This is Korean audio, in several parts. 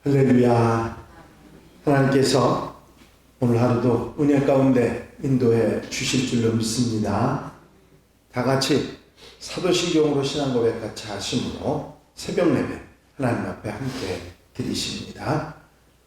할렐루야. 하나님께서 오늘 하루도 은혜 가운데 인도해 주실 줄로 믿습니다. 다 같이 사도신경으로 신앙고백 같이 하심으로 새벽 예배 하나님 앞에 함께 드리십니다.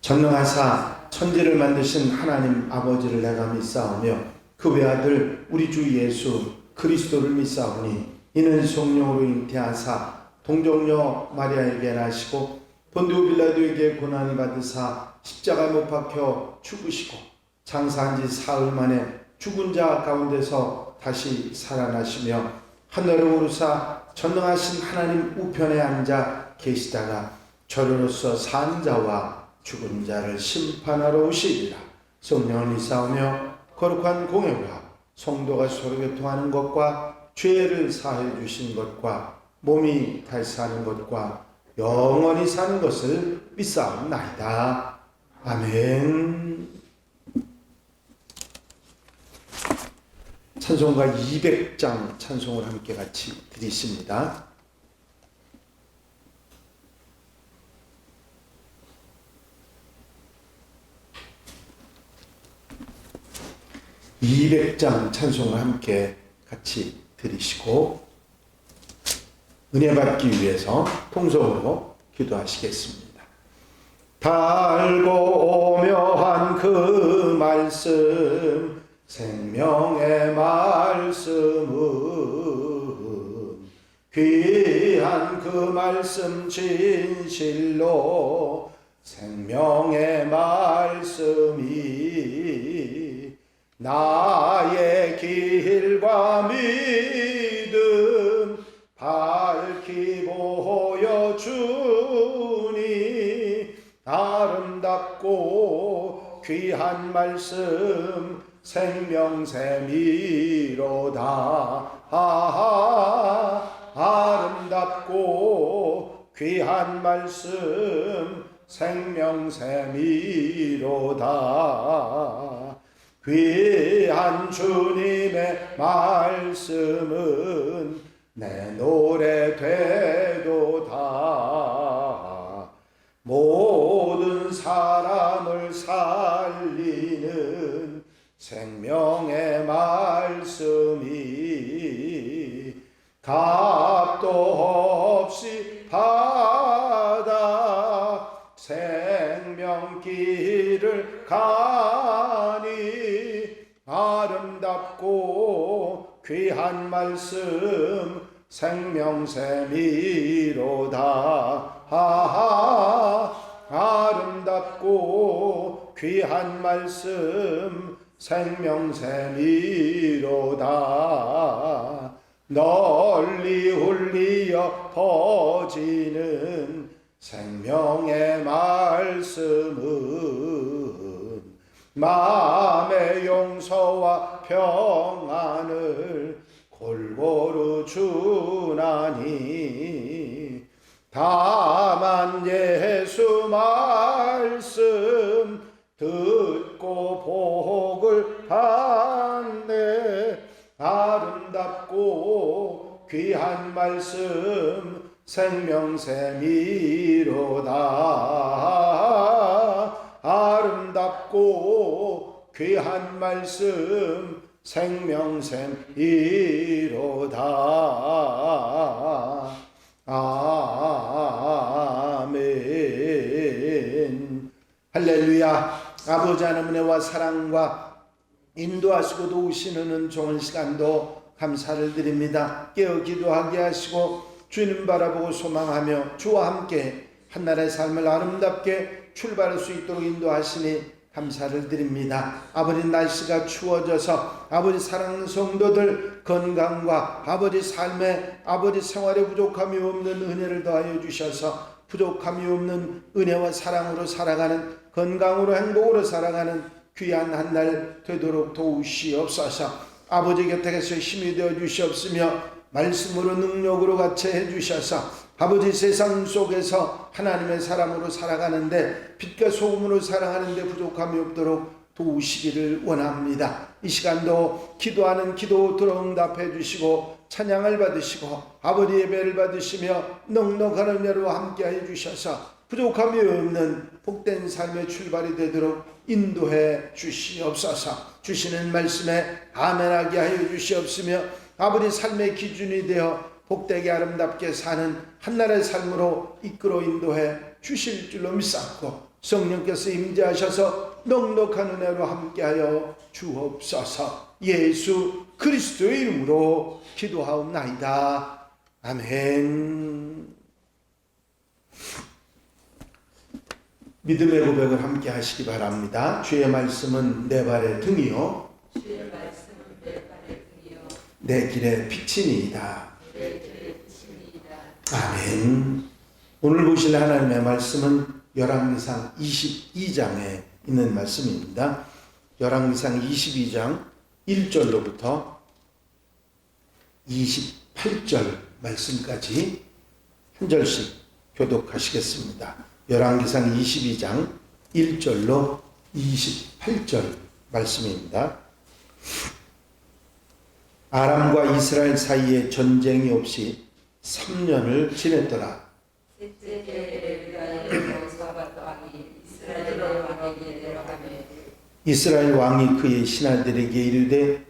전능하사 천지를 만드신 하나님 아버지를 내가 믿사오며 그 외아들 우리 주 예수 그리스도를 믿사오니 이는 성령으로 잉태하사 동정녀 마리아에게 나시고 본디오 빌라도에게 고난을 받으사 십자가 못 박혀 죽으시고 장사한 지 사흘 만에 죽은 자 가운데서 다시 살아나시며 하늘로 오르사 전능하신 하나님 우편에 앉아 계시다가 저로서 산 자와 죽은 자를 심판하러 오시리라. 성령을 믿사오며 거룩한 공예와 성도가 서로 교통하는 것과 죄를 사해 주신 것과 몸이 다시 사는 것과 영원히 사는 것을 믿사옵나이다. 아멘. 찬송가 200장 찬송을 함께 같이 드리십니다. (200장) 찬송을 함께 같이 드리시고 은혜 받기 위해서 통성으로 기도하시겠습니다. 달고 오묘한 그 말씀 생명의 말씀은 귀한 그 말씀 진실로 생명의 말씀이 나의 길과 믿음 밝히 보여주니 아름답고 귀한 말씀 생명샘이로다. 아름답고 귀한 말씀 생명샘이로다. 귀한 주님의 말씀은 내 노래 되도다. 모든 사람을 살리는 생명의 말씀이 값도 없이 받아 생명길을 가니 아름답고 귀한 말씀 생명샘이로다. 아름답고 귀한 말씀 생명샘이로다. 널리 울리어 퍼지는 생명의 말씀은 마음의 용서와 평안을 골고루 주나니 다만 예수 말씀 듣고 복을 받네. 아름답고 귀한 말씀 생명샘이로다. 아름답고 귀한 말씀 생명샘이로다. 아멘. 할렐루야. 아버지 하나님 은혜와 사랑과 인도하시고 도우시는 은총한 시간도 감사를 드립니다. 깨어 기도하게 하시고 주님 바라보고 소망하며 주와 함께 한나라의 삶을 아름답게 출발할 수 있도록 인도하시니 감사를 드립니다. 아버지 날씨가 추워져서 아버지 사랑하는 성도들 건강과 아버지 삶에 아버지 생활에 부족함이 없는 은혜를 더하여 주셔서 부족함이 없는 은혜와 사랑으로 살아가는 건강으로 행복으로 살아가는 귀한 한 날 되도록 도우시옵소서. 아버지 곁에 계셔 힘이 되어 주시옵으며 말씀으로 능력으로 같이 해주셔서 아버지 세상 속에서 하나님의 사람으로 살아가는데 빛과 소금으로 살아가는데 부족함이 없도록 도우시기를 원합니다. 이 시간도 기도하는 기도 들어응답해 주시고 찬양을 받으시고 아버지 예배를 받으시며 넉넉한 은혜로 함께해 주셔서 부족함이 없는 복된 삶의 출발이 되도록 인도해 주시옵소서. 주시는 말씀에 아멘하게 하여 주시옵시며 아버지 삶의 기준이 되어 복되게 아름답게 사는 한나라의 삶으로 이끌어 인도해 주실 줄로 믿사옵고 성령께서 임재하셔서 넉넉한 은혜로 함께하여 주옵소서. 예수 그리스도의 이름으로 기도하옵나이다. 아멘. 믿음의 고백을 함께 하시기 바랍니다. 주의 말씀은 내 발의 등이요 주의 말씀은 내 발의 등이요 내 길의 빛이니이다. 내 길의 빛이니이다. 아멘. 오늘 보실 하나님의 말씀은 열왕기상 22장에 있는 말씀입니다. 열왕기상 22장 1절로부터 28절 말씀까지 한 절씩 교독하시겠습니다. 열왕기상 22장 1절로 28절 말씀입니다. 아람과 이스라엘 사이에 전쟁이 없이 3년을 지냈더라. 셋째 해에 여호사밧 왕이 이스라엘 왕에게 내려가매 이스라엘 왕이 그의 신하들에게 이르되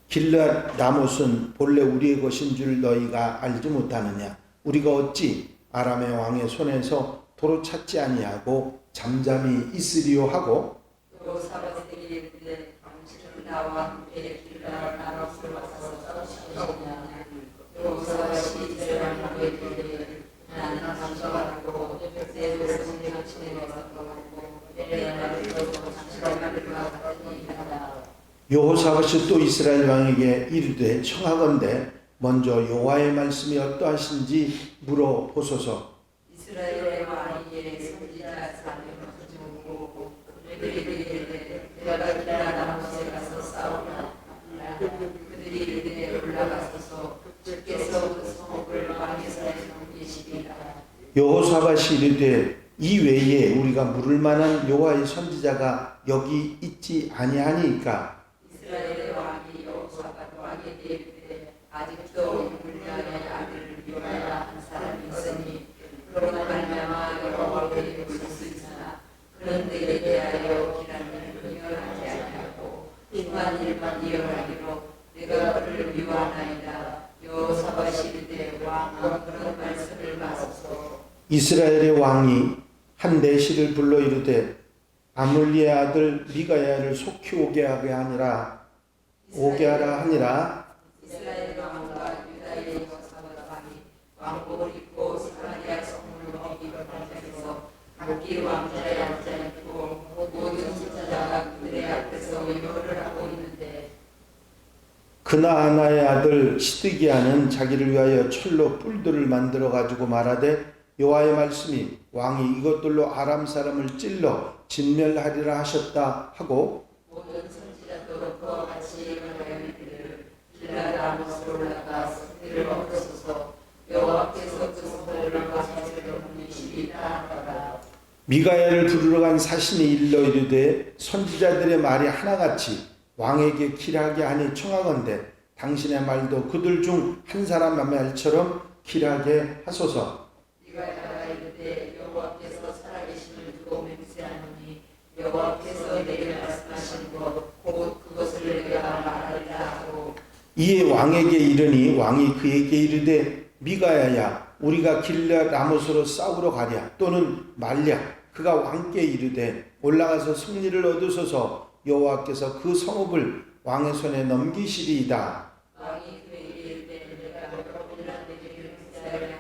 길앗 라못은 본래 우리의 것인 줄 너희가 알지 못하느냐? 우리가 어찌 아람의 왕의 손에서 도로 찾지 아니하고 잠잠히 있으리요 하고 여호사밧에게 이르되 당신은 나와 함께 길앗 라못을 와서 싸우시겠느냐? 여호사밧이 이스라엘 왕에게 이르되 나는 당신과 하고 내 백성들과 지내면서 하고 내 나라에서 당신과 같으니 한다. 여호사밧이 또 이스라엘 왕에게 이르되 청하건대 먼저 여호와의 말씀이 어떠하신지 물어보소서. 이스라엘의 왕이 선지자 사명을 주고 그들이 이르되 내가 길앗라못에 가서 싸우라. 그들이 이르되 올라가소서. 주께서 그 성읍을 왕의 손에 넘기시리라. 여호사밧이 이르되 이 외에 우리가 물을 만한 여호와의 선지자가 여기 있지 아니하니까. 이스라엘의 왕이 여호사밧 왕에게 이르되 아직도 물량의 아들을 미워하여 한 사람이 있으니 그로 말미암아 여호와께 볼 수 있으나 그런 데에 대하여 기란을 미워하지 아니하고 이만 일만 미워하기로 내가 그를 미워하나이다. 여호사밧이 이르되 왕은 그런 말씀을 마소서. 이스라엘의 왕이 한 내시를 불러 이르되 아물리의 아들 미가야를 속히 오게 하라 하니라. 이스라엘 왕과 유다의 여호사밧 왕이 왕복을 입고 사마리아 성문을 넘기고 앉아서 각기 왕자에 앉아 있고 모든 지자가 그들의 앞에서 위로를 하고 있는데 그나아나의 아들 시드기야는 자기를 위하여 철로 뿔들을 만들어 가지고 말하되 여호와의 말씀이 왕이 이것들로 아람 사람을 찔러 진멸하리라 하셨다 하고 모든 선지자도 그와 같이 말하여 이르기를 길앗 라못으로 올라가 성읍을 얻으소서. 여호와께서 그 성읍을 왕의 손에 넘기시리라 하더라. 미가야를 부르러 간 사신이 일러 이르되 선지자들의 말이 하나같이 왕에게 길하게 하니 청하건대 당신의 말도 그들 중 한 사람의 말처럼 길하게 하소서. 미가야가 이르되 여호와께서 살아계심을 두고 맹세하노니 여호와께서 내게 말씀하신 것 곧 그것을 내가 말하리라 하고 이에 왕에게 이르니 왕이 그에게 이르되 미가야야 우리가 길앗 라못으로 싸우러 가랴 또는 말랴. 그가 왕께 이르되 올라가서 승리를 얻으소서. 여호와께서 그 성읍을 왕의 손에 넘기시리이다. 왕이 그에게 이르되 내가 너희들에게 맹세하리라.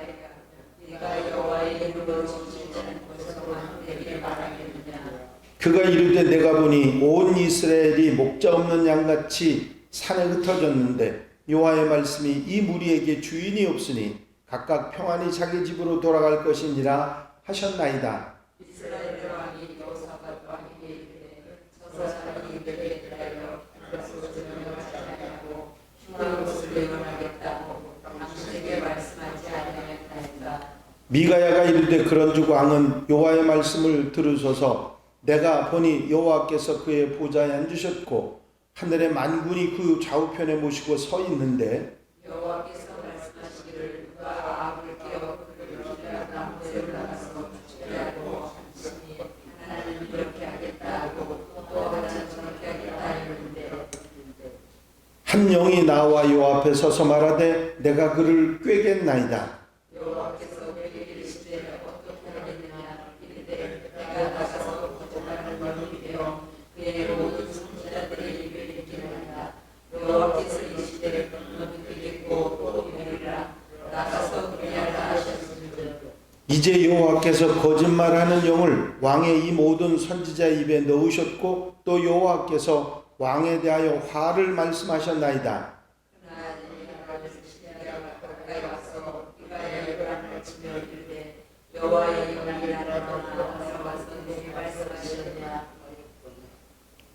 네가 여호와의 이름으로 지키지 않고 왕에게 말하겠느냐. 그가 이르되 내가 보니 온 이스라엘이 목자 없는 양같이 산에 흩어졌는데 여호와의 말씀이 이 무리에게 주인이 없으니 각각 평안히 자기 집으로 돌아갈 것이니라 하셨나이다. 이스라엘의 왕이 여호사밧 왕에게 이르되 저 사람이 내게 대하여 그것을 증명하지 아니하고 흉한 것을 예언하겠다고 당신에게 말씀하지 아니하였나이까. 미가야가 이르되 그런즉 왕은 여호와의 말씀을 들으소서. 내가 보니 여호와께서 그의 보좌에 앉으셨고 하늘의 만군이 그 좌우편에 모시고 서 있는데 여호와께서 말씀하시기를 누가 아합을 깨어 그를 길앗 라못에 올라가서 죽게 한 영이 나와 요 앞에 서서 말하되 내가 그를 꾀겠나이다. 여호와께서 그에게 이르시되 어떻게 하겠느냐 이르되 내가 나가서 거듭나는 영이 되어 그의 모든 선지자들의 입에 이르리라. 여호와께서 이르시되 너는 되겠고 또 이르리라. 나가서 그리하라 하셨으니 이제 여호와께서 거짓말하는 영을 왕의 이 모든 선지자 입에 넣으셨고 또 여호와께서 왕에 대하여 화를 말씀하셨나이다.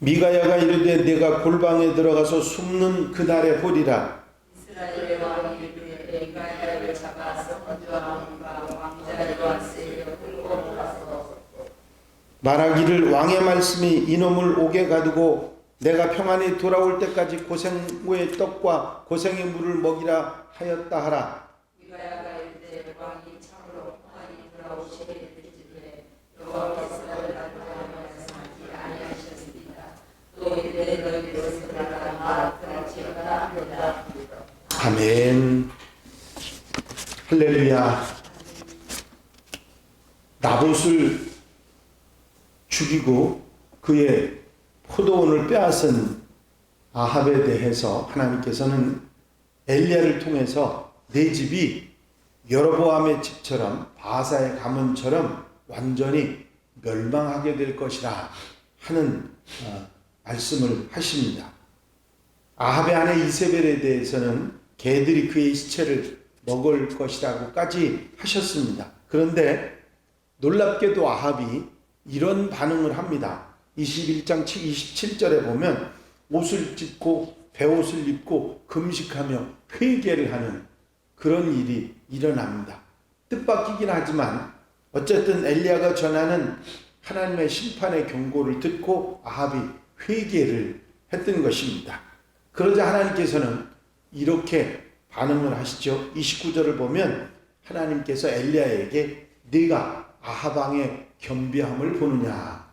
미가야가 이르되 내가 골방에 들어가서 숨는 그날에 보리라. 이스라엘의 왕이 이르되 미가야를 잡아 선지와 왕과 왕자의 왕세에 끌고 가서 말하기를 왕의 말씀이 이놈을 옥에 가두고 내가 평안히 돌아올 때까지 고생의 떡과 고생의 물을 먹이라 하였다 하라. 미가야가 이르되 왕이 참으로 평안히 돌아오시게 되시되 여호와께서 나를 말씀하지 아니하셨습니다. 또 이르되 너희를 쓰라가 그럴지어다 하였다. 아멘. 할렐루야. 나봇을 죽이고 그의 포도원을 빼앗은 아합에 대해서 하나님께서는 엘리야를 통해서 내 집이 여로보암의 집처럼 바사의 가문처럼 완전히 멸망하게 될 것이라 하는 말씀을 하십니다. 아합의 아내 이세벨에 대해서는 개들이 그의 시체를 먹을 것이라고까지 하셨습니다. 그런데 놀랍게도 아합이 이런 반응을 합니다. 21장 27절에 보면 옷을 찢고 베옷을 입고 금식하며 회개를 하는 그런 일이 일어납니다. 뜻밖이긴 하지만 어쨌든 엘리야가 전하는 하나님의 심판의 경고를 듣고 아합이 회개를 했던 것입니다. 그러자 하나님께서는 이렇게 반응을 하시죠. 29절을 보면 하나님께서 엘리야에게 네가 아합 왕의 겸비함을 보느냐.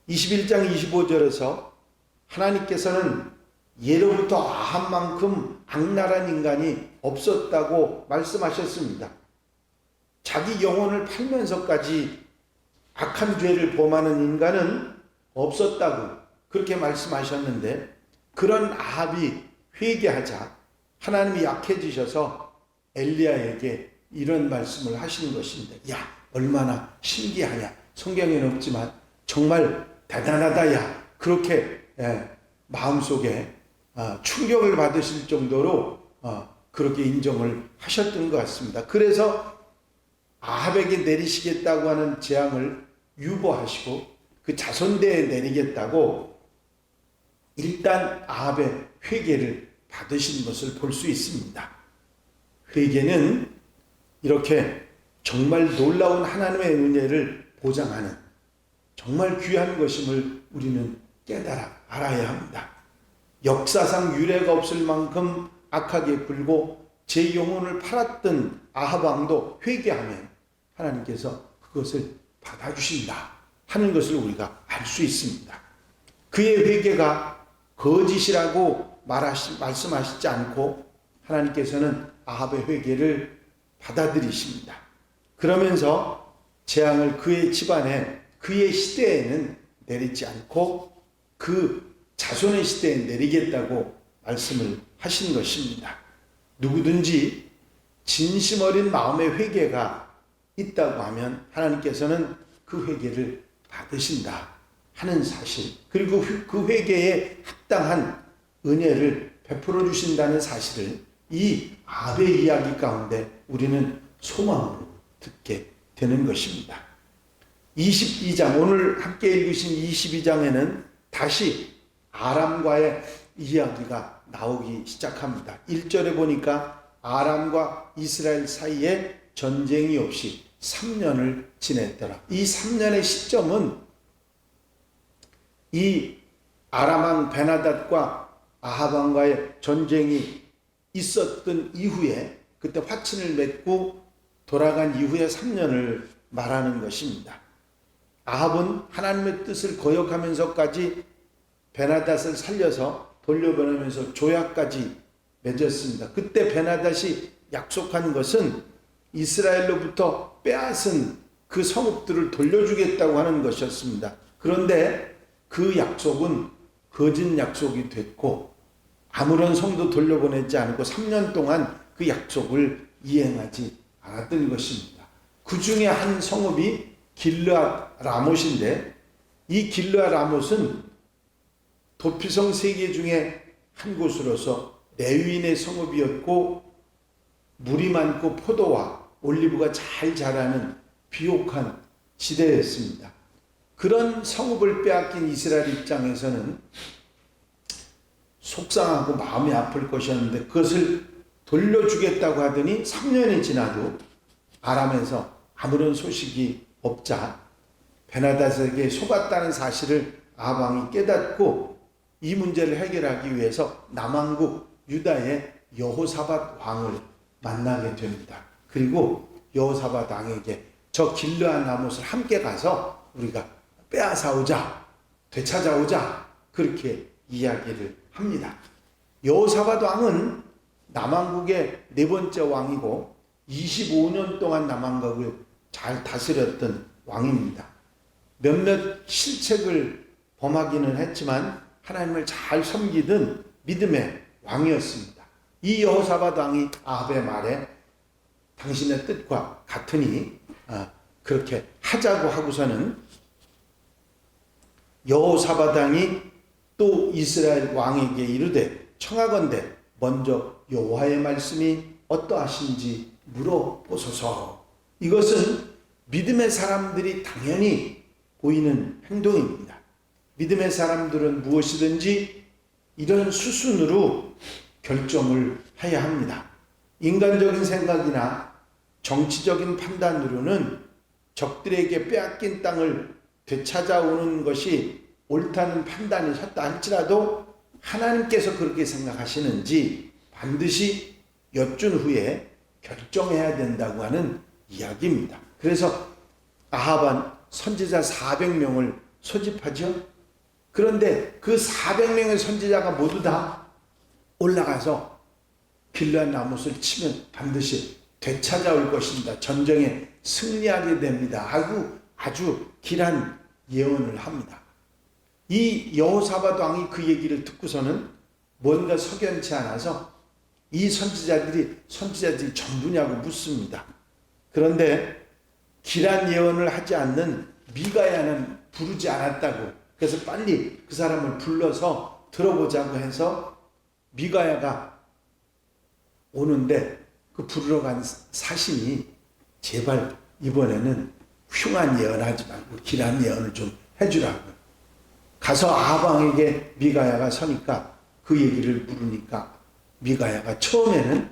21장 25절에서 하나님께서는 예로부터 아합만큼 악랄한 인간이 없었다고 말씀하셨습니다. 자기 영혼을 팔면서까지 악한 죄를 범하는 인간은 없었다고 그렇게 말씀하셨는데 그런 아합이 회개하자 하나님이 약해지셔서 엘리야에게 이런 말씀을 하시는 것인데 야 얼마나 신기하냐. 성경에는 없지만 정말 대단하다 야 그렇게 마음속에 충격을 받으실 정도로 그렇게 인정을 하셨던 것 같습니다. 그래서 아합에게 내리시겠다고 하는 재앙을 유보하시고 그 자손대에 내리겠다고 일단 아합의 회개를 받으신 것을 볼 수 있습니다. 회개는 이렇게 정말 놀라운 하나님의 은혜를 보장하는 정말 귀한 것임을 우리는 깨달아 알아야 합니다. 역사상 유례가 없을 만큼 악하게 굴고 제 영혼을 팔았던 아합 왕도 회개하면 하나님께서 그것을 받아주신다 하는 것을 우리가 알 수 있습니다. 그의 회개가 거짓이라고 말씀하시지 않고 하나님께서는 아합의 회개를 받아들이십니다. 그러면서 재앙을 그의 집안에 그의 시대에는 내리지 않고 그 자손의 시대에 내리겠다고 말씀을 하신 것입니다. 누구든지 진심 어린 마음의 회개가 있다고 하면 하나님께서는 그 회개를 받으신다 하는 사실, 그리고 그 회개에 합당한 은혜를 베풀어 주신다는 사실을 이 아합의 이야기 가운데 우리는 소망으로 듣게 되는 것입니다. 22장, 오늘 함께 읽으신 22장에는 다시 아람과의 이야기가 나오기 시작합니다. 1절에 보니까 아람과 이스라엘 사이에 전쟁이 없이 3년을 지냈더라. 이 3년의 시점은 이 아람 왕 베나닷과 아합 왕과의 전쟁이 있었던 이후에 그때 화친을 맺고 돌아간 이후에 3년을 말하는 것입니다. 아합은 하나님의 뜻을 거역하면서까지 베나닷을 살려서 돌려보내면서 조약까지 맺었습니다. 그때 베나닷이 약속한 것은 이스라엘로부터 빼앗은 그 성읍들을 돌려주겠다고 하는 것이었습니다. 그런데 그 약속은 거짓 약속이 됐고 아무런 성도 돌려보내지 않고 3년 동안 그 약속을 이행하지 않았던 것입니다. 그 중에 한 성읍이 길르앗 라못인데 이 길르앗 라못은 도피성 3개 중에 한 곳으로서 레위인의 성읍이었고 물이 많고 포도와 올리브가 잘 자라는 비옥한 지대였습니다. 그런 성읍을 빼앗긴 이스라엘 입장에서는 속상하고 마음이 아플 것이었는데 그것을 돌려주겠다고 하더니 3년이 지나도 아람에서 아무런 소식이 없자 베나닷에게 속았다는 사실을 아방이 깨닫고 이 문제를 해결하기 위해서 남왕국 유다의 여호사밧 왕을 만나게 됩니다. 그리고 여호사밧 왕에게 저 길르앗 라못을 함께 가서 우리가 빼앗아오자, 되찾아오자 그렇게 이야기를 합니다. 여호사밧 왕은 남왕국의 4번째 왕이고 25년 동안 남왕국을 잘 다스렸던 왕입니다. 몇몇 실책을 범하기는 했지만 하나님을 잘 섬기던 믿음의 왕이었습니다. 이 여호사밧 왕이 아합의 말에 당신의 뜻과 같으니 그렇게 하자고 하고서는 여호사밧 왕이 또 이스라엘 왕에게 이르되 청하건대 먼저 여호와의 말씀이 어떠하신지 물어보소서. 이것은 믿음의 사람들이 당연히 보이는 행동입니다. 믿음의 사람들은 무엇이든지 이런 수순으로 결정을 해야 합니다. 인간적인 생각이나 정치적인 판단으로는 적들에게 빼앗긴 땅을 되찾아오는 것이 옳다는 판단이 섰다 할지라도 하나님께서 그렇게 생각하시는지 반드시 여쭌 후에 결정해야 된다고 하는 이야기입니다. 그래서 아합은 선지자 400명을 소집하죠. 그런데 그 400명의 선지자가 모두 다 올라가서 길르앗 라못을 치면 반드시 되찾아올 것입니다. 전쟁에 승리하게 됩니다. 하고 아주 길한 예언을 합니다. 이 여호사밧 왕이 그 얘기를 듣고서는 뭔가 석연치 않아서 이 선지자들이 전부냐고 묻습니다. 그런데 길한 예언을 하지 않는 미가야는 부르지 않았다고. 그래서 빨리 그 사람을 불러서 들어보자고 해서 미가야가 오는데 그 부르러 간 사신이 제발 이번에는 흉한 예언하지 말고 길한 예언을 좀 해주라고. 가서 아합 왕에게 미가야가 서니까 그 얘기를 물으니까 미가야가 처음에는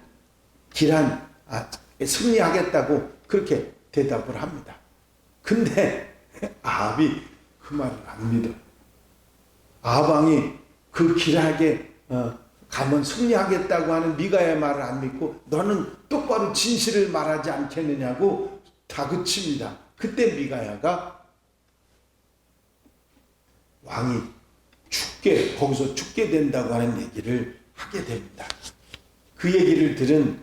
승리하겠다고 그렇게 대답을 합니다. 근데 아합이 그 말을 안 믿어요. 아합 왕이 그 길하게 가면 승리하겠다고 하는 미가야의 말을 안 믿고 너는 똑바로 진실을 말하지 않겠느냐고 다그칩니다. 그때 미가야가 왕이 거기서 죽게 된다고 하는 얘기를 하게 됩니다. 그 얘기를 들은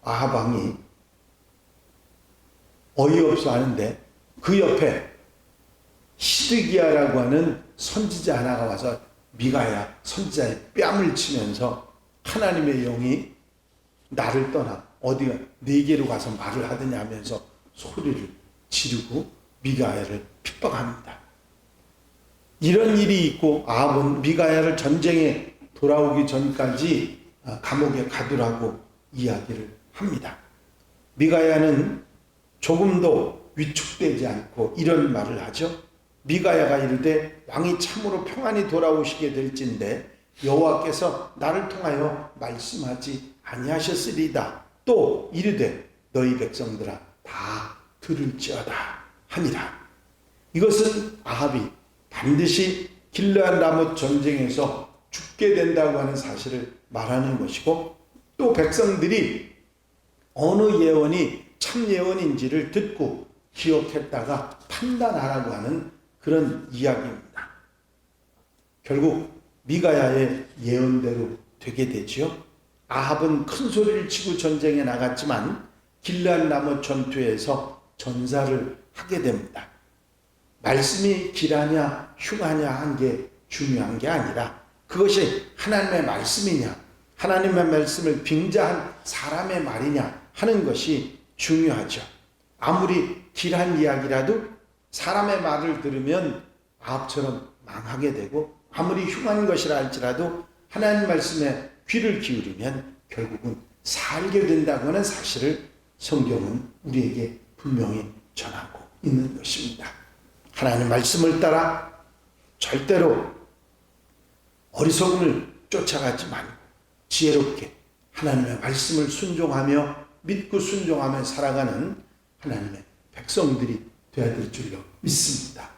아합 왕이 어이없어 하는데 그 옆에 시드기야라고 하는 선지자 하나가 와서 미가야 선지자의 뺨을 치면서 하나님의 영이 나를 떠나 어디가 네게로 가서 말을 하더냐 하면서 소리를 지르고 미가야를 핍박합니다. 이런 일이 있고 아합은 미가야를 전쟁에 돌아오기 전까지 감옥에 가두라고 이야기를 합니다. 미가야는 조금도 위축되지 않고 이런 말을 하죠. 미가야가 이르되 왕이 참으로 평안히 돌아오시게 될진데 여호와께서 나를 통하여 말씀하지 아니하셨으리다. 또 이르되 너희 백성들아 다 들을지어다 하니라. 이것은 아합이 반드시 길르앗 라못 전쟁에서 죽게 된다고 하는 사실을 말하는 것이고 또 백성들이 어느 예언이 참 예언인지를 듣고 기억했다가 판단하라고 하는 그런 이야기입니다. 결국 미가야의 예언대로 되게 되지요. 아합은 큰 소리를 치고 전쟁에 나갔지만 길르앗 나무 전투에서 전사를 하게 됩니다. 말씀이 길하냐 흉하냐 한 게 중요한 게 아니라 그것이 하나님의 말씀이냐 하나님의 말씀을 빙자한 사람의 말이냐 하는 것이 중요하죠. 아무리 길한 이야기라도 사람의 말을 들으면 아합처럼 망하게 되고 아무리 흉한 것이라 할지라도 하나님 말씀에 귀를 기울이면 결국은 살게 된다고 하는 사실을 성경은 우리에게 분명히 전하고 있는 것입니다. 하나님 말씀을 따라 절대로 어리석음을 쫓아가지 말고 지혜롭게 하나님의 말씀을 순종하며 믿고 순종하며 살아가는 하나님의 백성들이 되어야 될 줄로 믿습니다.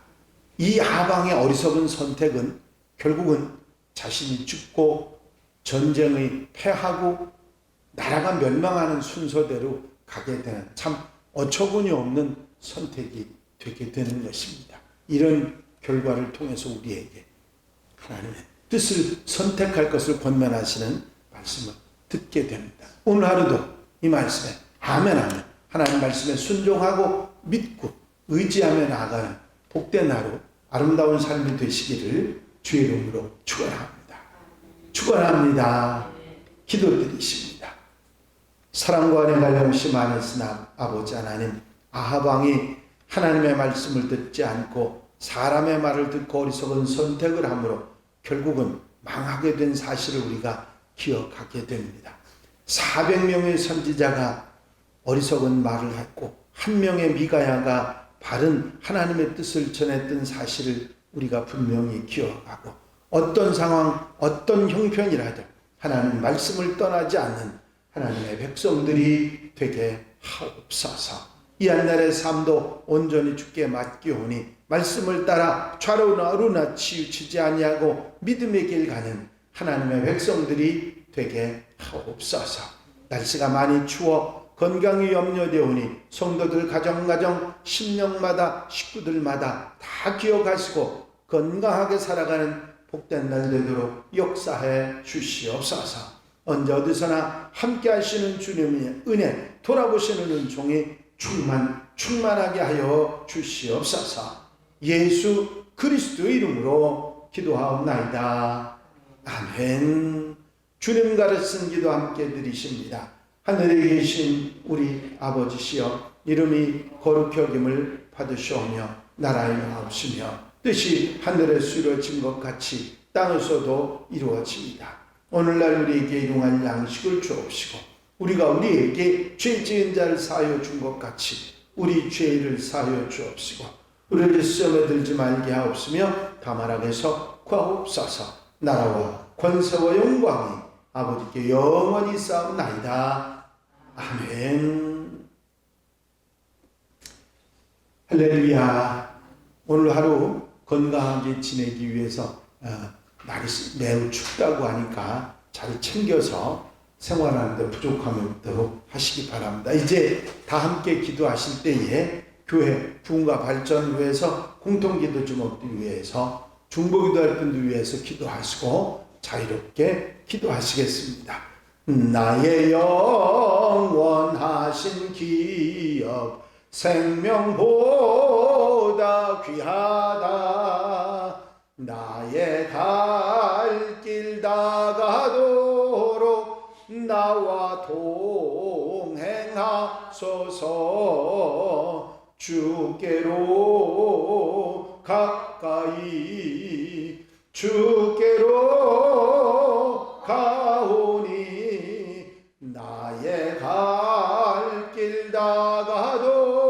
이 아방의 어리석은 선택은 결국은 자신이 죽고 전쟁의 패하고 나라가 멸망하는 순서대로 가게 되는 참 어처구니 없는 선택이 되게 되는 것입니다. 이런 결과를 통해서 우리에게 하나님의 뜻을 선택할 것을 권면하시는 말씀을 듣게 됩니다. 오늘 하루도 이 말씀에 아멘하며 하나님 말씀에 순종하고 믿고 의지하며 나아가는 복된 하루 아름다운 삶이 되시기를 주의 이름으로 축원합니다. 축원합니다. 기도드리십니다. 사랑과 은혜 갈림없이 많으시나 아버지 하나님, 아합 왕이 하나님의 말씀을 듣지 않고 사람의 말을 듣고 어리석은 선택을 함으로 결국은 망하게 된 사실을 우리가 기억하게 됩니다. 400명의 선지자가 어리석은 말을 했고 한 명의 미가야가 바른 하나님의 뜻을 전했던 사실을 우리가 분명히 기억하고 어떤 상황, 어떤 형편이라도 하나님 말씀을 떠나지 않는 하나님의 백성들이 되게 하옵소서. 이 한날의 삶도 온전히 주께 맡기오니 말씀을 따라 좌로나 우로나 치우치지 아니하고 믿음의 길 가는 하나님의 백성들이 되게 하옵소서. 날씨가 많이 추워 건강이 염려되오니 성도들 가정 심령마다 식구들마다 다 기억하시고 건강하게 살아가는 복된 날 되도록 역사해 주시옵소서. 언제 어디서나 함께 하시는 주님의 은혜 돌아보시는 은총이 충만하게 하여 주시옵소서. 예수 그리스도의 이름으로 기도하옵나이다. 아멘. 주님 가르친 기도 함께 드리십니다. 하늘에 계신 우리 아버지시여, 이름이 거룩히 여김을 받으시오며 나라의 나옵시며 뜻이 하늘에서 이루어진 것 같이 땅에서도 이루어집니다. 오늘날 우리에게 일용할 양식을 주옵시고 우리가 우리에게 죄 지은 자를 사하여 준 것 같이 우리 죄를 사하여 주옵시고 우리를 시험에 들지 말게 하옵시며 다만 악에서 구하옵소서. 나라와 권세와 영광이 아버지께 영원히 쌓옵나이다. 아멘. 할렐루야. 오늘 하루 건강하게 지내기 위해서 날이 매우 춥다고 하니까 잘 챙겨서 생활하는데 부족함이 없도록 하시기 바랍니다. 이제 다 함께 기도하실 때에 교회 부흥과 발전을 위해서 공통기도 주목들 위해서 중보기도할 분들 위해서 기도하시고 자유롭게 기도하시겠습니다. 나의 영원하신 기업 생명보다 귀하다. 나의 갈 길 다가도록 나와 동행하소서. 주께로 가까이 주께로 가오니 나의 갈 길 다가도록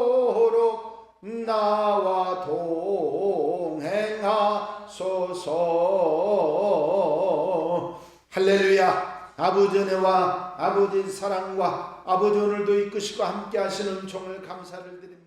나와 동행하소서. 할렐루야. 아버지 은혜와 아버지 사랑과 아버지 오늘도 이끄시고 함께 하시는 종을 감사를 드립니다.